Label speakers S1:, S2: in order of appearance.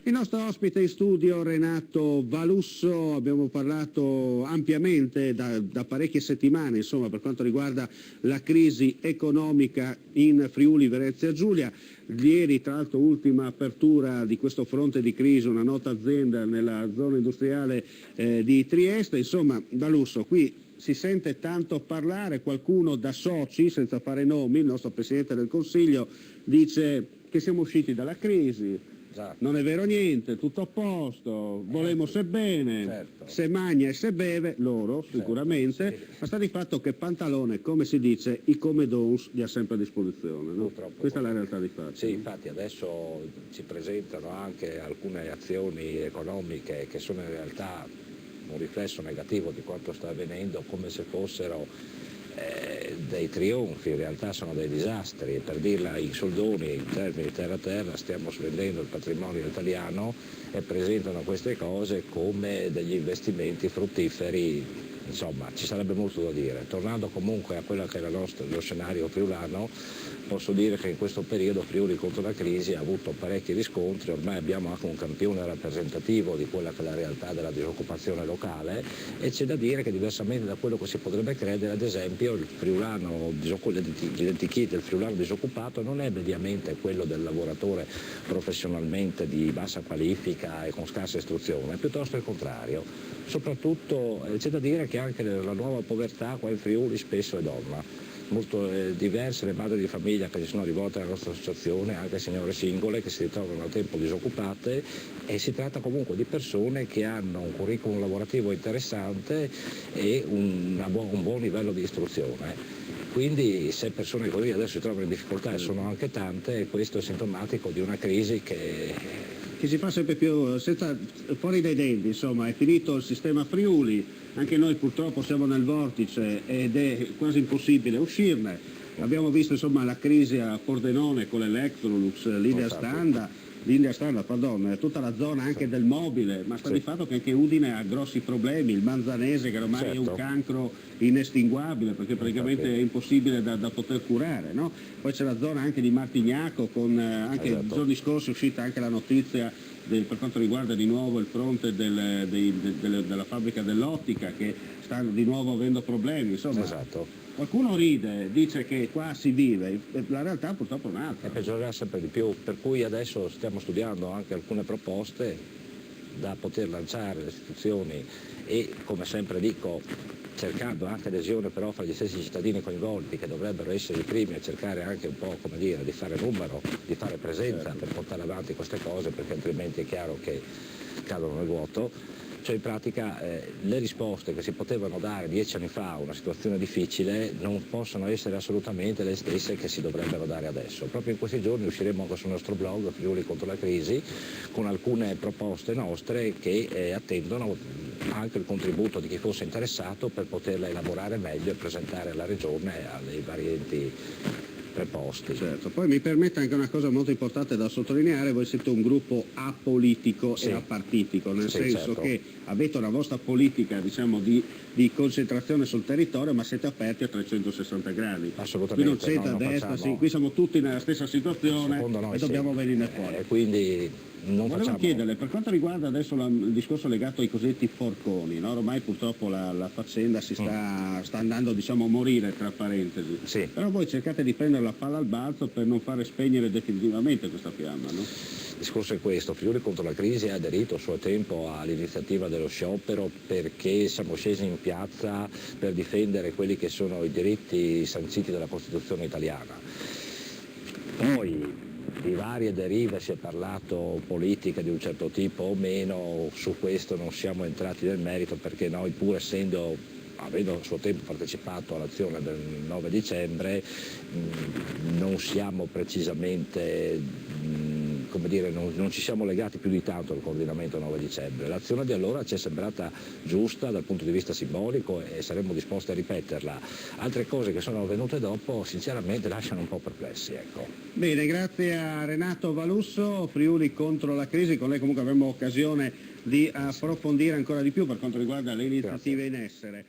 S1: Il nostro ospite in studio Renato Valusso, abbiamo parlato ampiamente da parecchie settimane, insomma, per quanto riguarda la crisi economica in Friuli Venezia Giulia. Ieri, tra l'altro, ultima apertura di questo fronte di crisi, una nota azienda nella zona industriale di Trieste. Insomma, Valusso, qui si sente tanto parlare, qualcuno da soci, senza fare nomi, il nostro Presidente del Consiglio, dice che siamo usciti dalla crisi. Non è vero niente, tutto a posto, volemo se bene, certo. Se magna e se beve, loro sicuramente, certo, sì. Ma sta di fatto che Pantalone, come si dice, i come dons li ha sempre a disposizione, no? Questa è la realtà di fatto.
S2: Sì, infatti adesso ci presentano anche alcune azioni economiche che sono in realtà un riflesso negativo di quanto sta avvenendo, come se fossero dei trionfi, in realtà sono dei disastri. Per dirla in soldoni, in termini terra-terra, stiamo svendendo il patrimonio italiano e presentano queste cose come degli investimenti fruttiferi. Insomma, ci sarebbe molto da dire. Tornando comunque a quello che era lo scenario friulano, posso dire che in questo periodo Friuli contro la crisi ha avuto parecchi riscontri, ormai abbiamo anche un campione rappresentativo di quella che è la realtà della disoccupazione locale e c'è da dire che diversamente da quello che si potrebbe credere, ad esempio il friulano, l'identikit del friulano disoccupato non è mediamente quello del lavoratore professionalmente di bassa qualifica e con scarsa istruzione, è piuttosto il contrario. Soprattutto c'è da dire che anche la nuova povertà qua in Friuli spesso è donna. Molto diverse le madri di famiglia che si sono rivolte alla nostra associazione, anche signore singole che si ritrovano a tempo disoccupate, e si tratta comunque di persone che hanno un curriculum lavorativo interessante e un buon livello di istruzione. Quindi se persone così adesso si trovano in difficoltà e sono anche tante, questo è sintomatico di una crisi che
S1: si fa sempre più fuori dai denti, insomma, è finito il sistema Friuli, anche noi purtroppo siamo nel vortice ed è quasi impossibile uscirne. Abbiamo visto insomma la crisi a Pordenone con l'Electrolux, l'India Standard, tutta la zona anche del mobile, ma sta di fatto che anche Udine ha grossi problemi, il Manzanese che ormai è un cancro inestinguabile perché praticamente è impossibile da poter curare, no? Poi c'è la zona anche di Martignaco con anche i giorni scorsi è uscita anche la notizia per quanto riguarda di nuovo il fronte della fabbrica dell'ottica che stanno di nuovo avendo problemi, insomma. Qualcuno ride, dice che qua si vive, la realtà purtroppo è un'altra.
S2: E peggiorerà sempre di più, per cui adesso stiamo studiando anche alcune proposte da poter lanciare alle istituzioni e, come sempre dico, cercando anche adesione però fra gli stessi cittadini coinvolti che dovrebbero essere i primi a cercare anche un po', come dire, di fare numero, di fare presenza per portare avanti queste cose, perché altrimenti è chiaro che cadono nel vuoto. Cioè in pratica le risposte che si potevano dare 10 anni fa a una situazione difficile non possono essere assolutamente le stesse che si dovrebbero dare adesso. Proprio in questi giorni usciremo anche sul nostro blog Friuli contro la crisi con alcune proposte nostre che attendono anche il contributo di chi fosse interessato per poterla elaborare meglio e presentare alla Regione e ai vari enti preposti.
S1: Certo, poi mi permette anche una cosa molto importante da sottolineare, voi siete un gruppo apolitico e apartitico, nel senso che avete una vostra politica diciamo di concentrazione sul territorio, ma siete aperti a 360 gradi.
S2: Assolutamente.
S1: Qui non siete a destra, qui siamo tutti nella stessa situazione e dobbiamo venire fuori.
S2: Quindi
S1: volevo chiederle, per quanto riguarda adesso il discorso legato ai cosiddetti forconi, no? Ormai purtroppo la faccenda si sta andando diciamo a morire tra parentesi, però voi cercate di prendere la palla al balzo per non fare spegnere definitivamente questa fiamma, no?
S2: Il discorso è questo, Friuli contro la crisi ha aderito a suo tempo all'iniziativa dello sciopero perché siamo scesi in piazza per difendere quelli che sono i diritti sanciti dalla Costituzione italiana. Poi di varie derive si è parlato politica di un certo tipo o meno, su questo non siamo entrati nel merito perché noi pur avendo a suo tempo partecipato all'azione del 9 dicembre non siamo precisamente come dire, non ci siamo legati più di tanto al coordinamento 9 dicembre. L'azione di allora ci è sembrata giusta dal punto di vista simbolico e saremmo disposti a ripeterla. Altre cose che sono avvenute dopo sinceramente lasciano un po' perplessi. Ecco.
S1: Bene, grazie a Renato Valusso, Friuli contro la crisi, con lei comunque avremo occasione di approfondire ancora di più per quanto riguarda le iniziative in essere.